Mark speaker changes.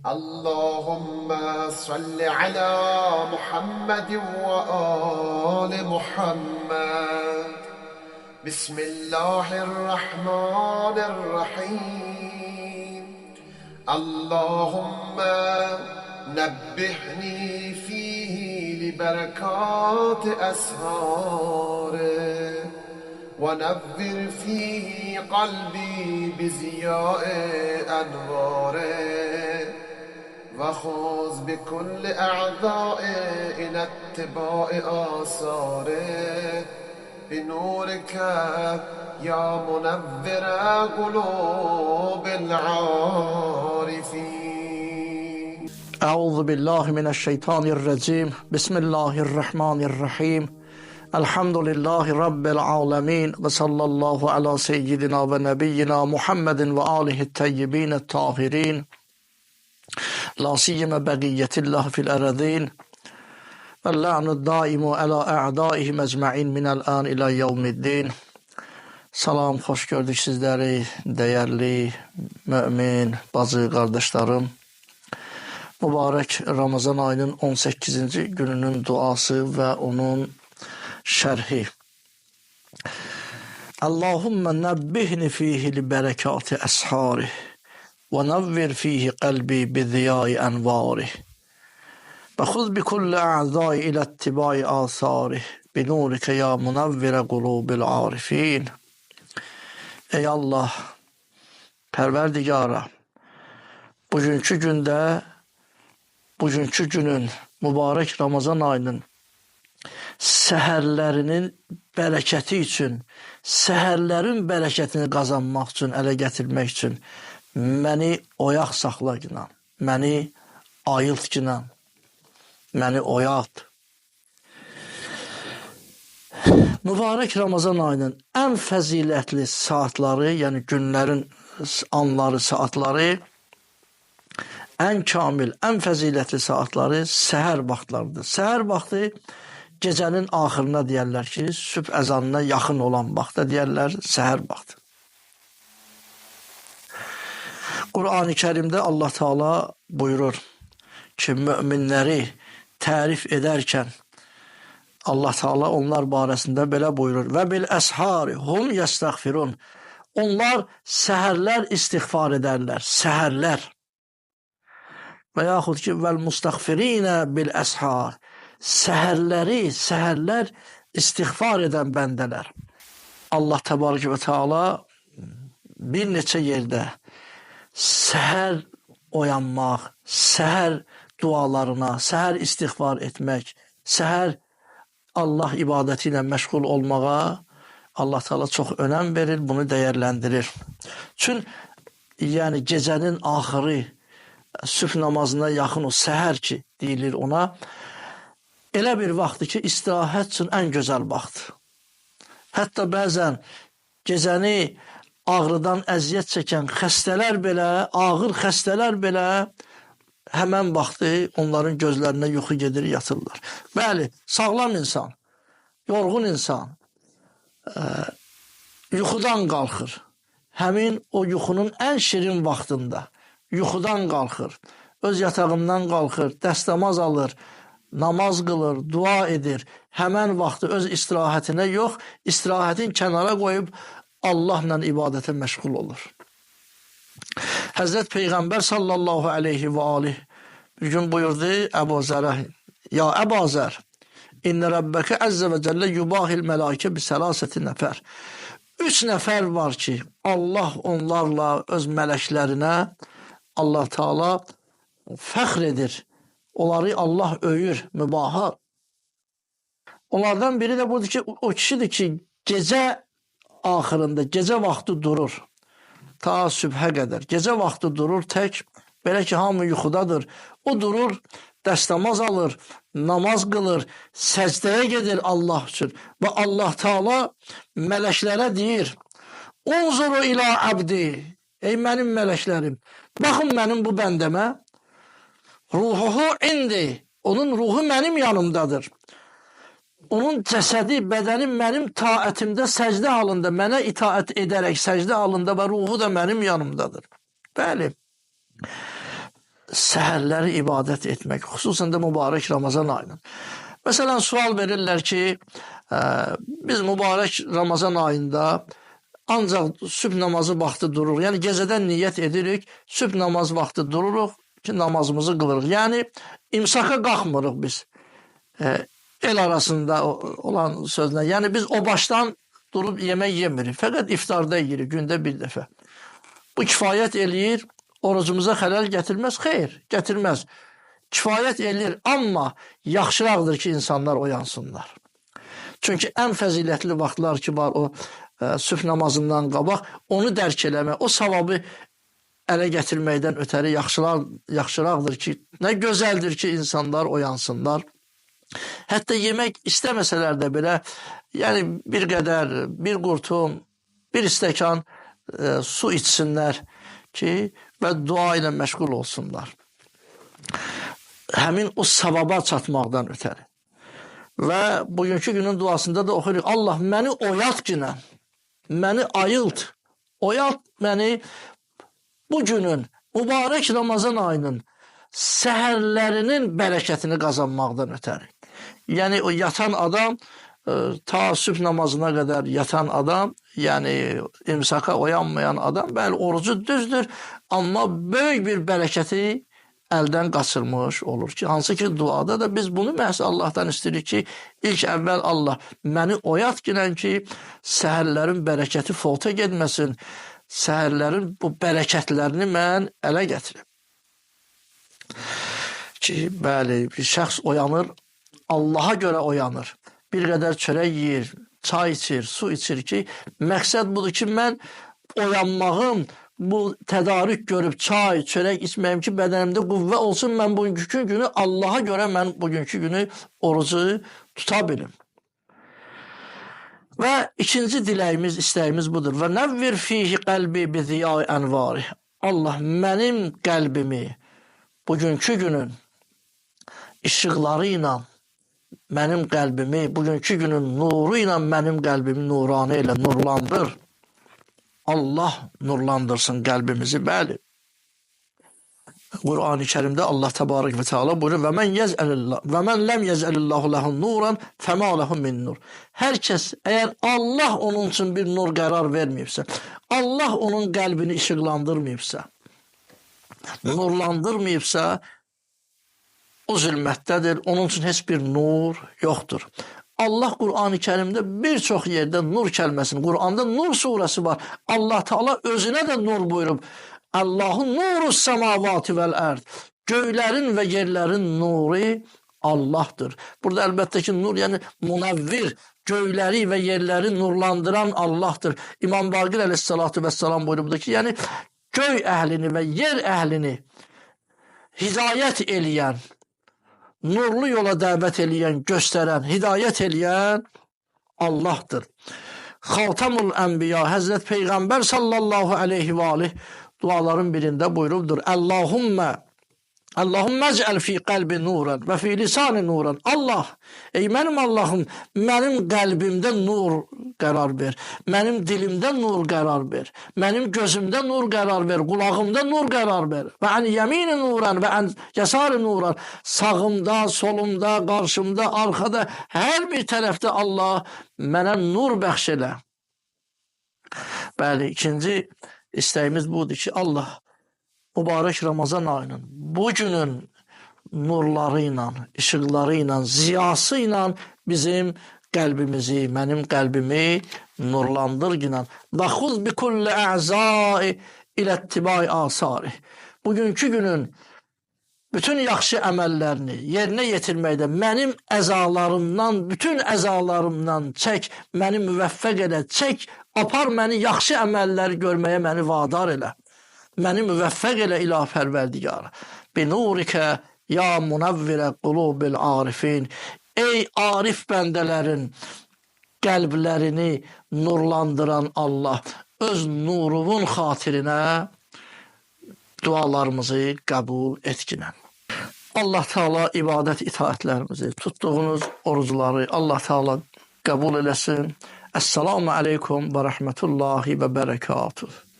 Speaker 1: اللهم صل على محمد وآل محمد. بسم الله الرحمن الرحيم. اللهم نبهني فيه لبركات أسهاره، ونور فيه قلبي بزياء أنواره، وخذ بكل أعضاء إلى اتباع آثاره، بنورك يا منور قلوب العارفين.
Speaker 2: أعوذ بالله من الشيطان الرجيم. بسم الله الرحمن الرحيم. الحمد لله رب العالمين، وصلى الله على سيدنا ونبينا محمد وآله الطيبين الطاهرين، لا سيما بقية الله في الأرضين، واللعن الدائم على أعدائهم أجمعين من الآن إلى يوم الدين. Salam, xoş gördük sizləri, dəyərli mümin bacı qardaşlarım. Mübarək Ramazan ayının 18-ci gününün duası və onun şərhi. Allahümmə nəbbihni fihi li bərəkati əsharih və nəvvir fihi qəlbi biziyai ənvarih və xuz bi kulli a'zai ilə ittibai asarih bi nurikə ya munavvirə qulubil arifin. Ey Allah, Pərverdigara, bugünkü günün, mübarək Ramazan ayının səhərlərinin bərəkəti üçün, səhərlərin bərəkətini qazanmaq üçün, ələ gətirmək üçün məni oyaq saxla günə, məni ayılt günə, məni oyat. Mübarək Ramazan ayının ən fəzilətli saatları, yəni günlərin anları, saatları, ən kamil, ən fəzilətli saatları səhər vaxtlarıdır. Səhər vaxtı gecənin axırına deyərlər ki, sübh əzanına yaxın olan vaxta deyərlər səhər vaxtı. Qur'an-ı Kərimdə Allah Teala buyurur ki, möminləri tərif edərkən Allah Teala onlar barəsində belə buyurur. Və bil əshari hum yəstəğfirun. Onlar səhərlər istiğfar edərlər. Səhərlər. Və yaxud ki, vəl müstəğfirinə bil əshar. Səhərlər istiğfar edən bəndələr. Allah Təbarək və Teala bir neçə yerdə səhər oyanmaq, səhər dualarına, səhər istiğfar etmək, səhər Allah ibadəti ilə məşğul olmağa Allah Teala çox önəm verir, bunu dəyərləndirir. Çünki yəni gecənin axırı, sübh namazına yaxın o səhər ki deyilir ona, elə bir vaxtdır ki, istirahət üçün ən gözəl vaxtdır. Hətta bəzən gecəni ağrıdan əziyyət çəkən xəstələr belə, ağır xəstələr belə həmən vaxtı onların gözlərinə yuxu gedir, yatırlar. Bəli, sağlam insan, yorğun insan yuxudan qalxır. Həmin o yuxunun ən şirin vaxtında yuxudan qalxır, öz yatağından qalxır, dəstəmaz alır, namaz qılır, dua edir. Həmən vaxtı öz istirahətinə yox, istirahətin kənara qoyub Allahla ibadətə məşğul olur. Həzrət Peyğəmbər sallallahu aleyhi və aleyh bir gün buyurdu Əbu Zərə, ya Əbu Zər, İnnə Rabbəkə əzzə və cəllə yubahil mələkə bi sələsəti nəfər. 3 nəfər var ki, Allah onlarla öz mələklərinə Allah Teala fəxr edir. Onları Allah öyür, mübaha. Onlardan biri də budur ki, o kişidir ki, gecə axırında, gecə vaxtı durur. Ta sübhə qədər. Gecə vaxtı durur tək, belə ki, hamı yuxudadır. O durur, dəstəmaz alır, namaz qılır, səcdəyə gedir Allah üçün. Və Allah Teala mələklərə deyir, Unzuru ilə abdi, ey mənim mələklərim, baxın mənim bu bəndəmə, ruhuhu indi, onun ruhu mənim yanımdadır. Onun cəsədi, bədəni mənim taətimdə, səcdə halında, mənə itaət edərək səcdə halında və ruhu da mənim yanımdadır. Bəli, səhərləri ibadət etmək, xüsusən də mübarək Ramazan ayının. Məsələn, sual verirlər ki, biz mübarək Ramazan ayında ancaq sübh namazı vaxtı dururuq. Yəni, gecədən niyyət edirik, sübh namaz vaxtı dururuq ki, namazımızı qılırıq. Yəni, imsaka qalxmırıq biz el arasında olan sözlə. Yəni, biz o başdan durub yemək yemirik. Fəqət iftarda yeyirik, gündə bir dəfə. Bu kifayət eləyir, orucumuza xələl gətirməz? Xeyr, gətirməz. Kifayət eləyir, amma yaxşıraqdır ki, insanlar oyansınlar. Çünki ən fəzilətli vaxtlar ki var o sübh namazından qabaq, onu dərk eləmək, o savabı ələ gətirməkdən ötəri yaxşıraqdır ki, nə gözəldir ki, insanlar oyansınlar. Hətta yemək istəməsələr də belə, yəni bir qədər, bir qurtum, bir stəkan su içsinlər ki, və dua ilə məşğul olsunlar. Həmin o savaba çatmaqdan ötəri. Və bugünkü günün duasında da oxuyuruq, Allah məni oyat günə, məni ayılt, oyat məni bu günün, mübarək Ramazan ayının səhərlərinin bərəkətini qazanmaqdan ötəri. Yəni o yatan adam, ta sübh namazına qədər yatan adam, yəni imsaka oyanmayan adam, bəli orucu düzdür, amma böyük bir bərəkəti əldən qaçırmış olur ki, hansı ki duada da biz bunu məhz Allahdan istəyirik ki, ilk əvvəl Allah məni oyat girən ki, səhərlərin bərəkəti fota getməsin, səhərlərin bu bərəkətlərini mən ələ gətirim. Ki, bəli, bir şəxs oyanır, Allaha görə oyanır, bir qədər çörək yeyir, çay içir, su içir ki, məqsəd budur ki, mən oyanmağım, bu tədarük görüb çay, çörək içməyim ki, bədənimdə qüvvə olsun, mən bugünkü günü Allaha görə mən bugünkü günü orucu tuta bilim. Və ikinci diləyimiz, istəyimiz budur. Və nəvvir fihi qəlbi bi ziyai ənvari. Allah mənim qəlbimi bugünkü günün işıqları ilə, mənim qəlbimi bugünkü günün nuru ilə mənim qəlbimi nuranə ilə nurlandır. Allah nurlandırsın qəlbimizi, bəli. Qur'an-ı Kərimdə Allah təbarək və teala buyurur, və mən ləm yezəlillahu ləhun nuran fəmə ləhun min nur. Hər kəs, əgər Allah onun üçün bir nur qərar verməyibsə, Allah onun qəlbini işıqlandırmayıbsa, nurlandırmayıbsa, o zülmətdədir, onun üçün heç bir nur yoxdur. Allah Qur'an-ı Kərimdə bir çox yerdə nur kəlməsini, Qur'anda Nur surəsi var. Allah Teala özünə də nur buyurub. Allahun nurus semavati vel erd. Göylərin və yerlərin nuru Allah'tır. Burada əlbəttə ki nur, yəni munəvvir, göyləri və yerləri nurlandıran Allah'tır. İmam Baqir əleyhissalatu vesselam buyurubdur ki, yəni göy əhlini və yer əhlini hidayət eləyən, nurlu yola dəvət eləyən, göstərən, hidayət eləyən Allah'tır. Xatamul Ənbiya, Həzrət Peyğəmbər sallallahu aleyhi və aleyh duaların birində buyurubdur. Allahümme ec'el fi qalbi nuran və fi lisani nuran. Allah, ey mənim Allahım, mənim qəlbimdə nur qərar ver, mənim dilimdə nur qərar ver, mənim gözümdə nur qərar ver, qulağımda nur qərar ver. Və ən yemini nuran və ən yasari nuran. Sağımda, solumda, qarşımda, arxada, hər bir tərəfdə Allah mənə nur bəxş elə. Bəli, ikinci istəyimiz budur ki, Allah mübarək Ramazan ayının bu günün nurları ilə, işıqları ilə, ziyası ilə bizim qəlbimizi, mənim qəlbimi nurlandır ilə. Və xuz bi kulli əzai ilə ittibai asari. Bugünkü günün bütün yaxşı əməllərini yerinə yetirməkdə mənim əzalarımdan, bütün əzalarımdan çək, məni müvəffəq elə, çək, apar məni yaxşı əməlləri görməyə məni vadar elə. Məni müvəffəq elə ilah pərverdigar. Bi nurikə ya munavvirə qulubil arifin. Ey arif bəndələrin qəlblərini nurlandıran Allah, öz nurunun xatirinə dualarımızı qəbul etkinən. Allah Teala ibadət itaətlərimizi, tutduğunuz orucları Allah Teala qəbul eləsin. Esselamu aleykum və rəhmətullahi və bərəkatuhu.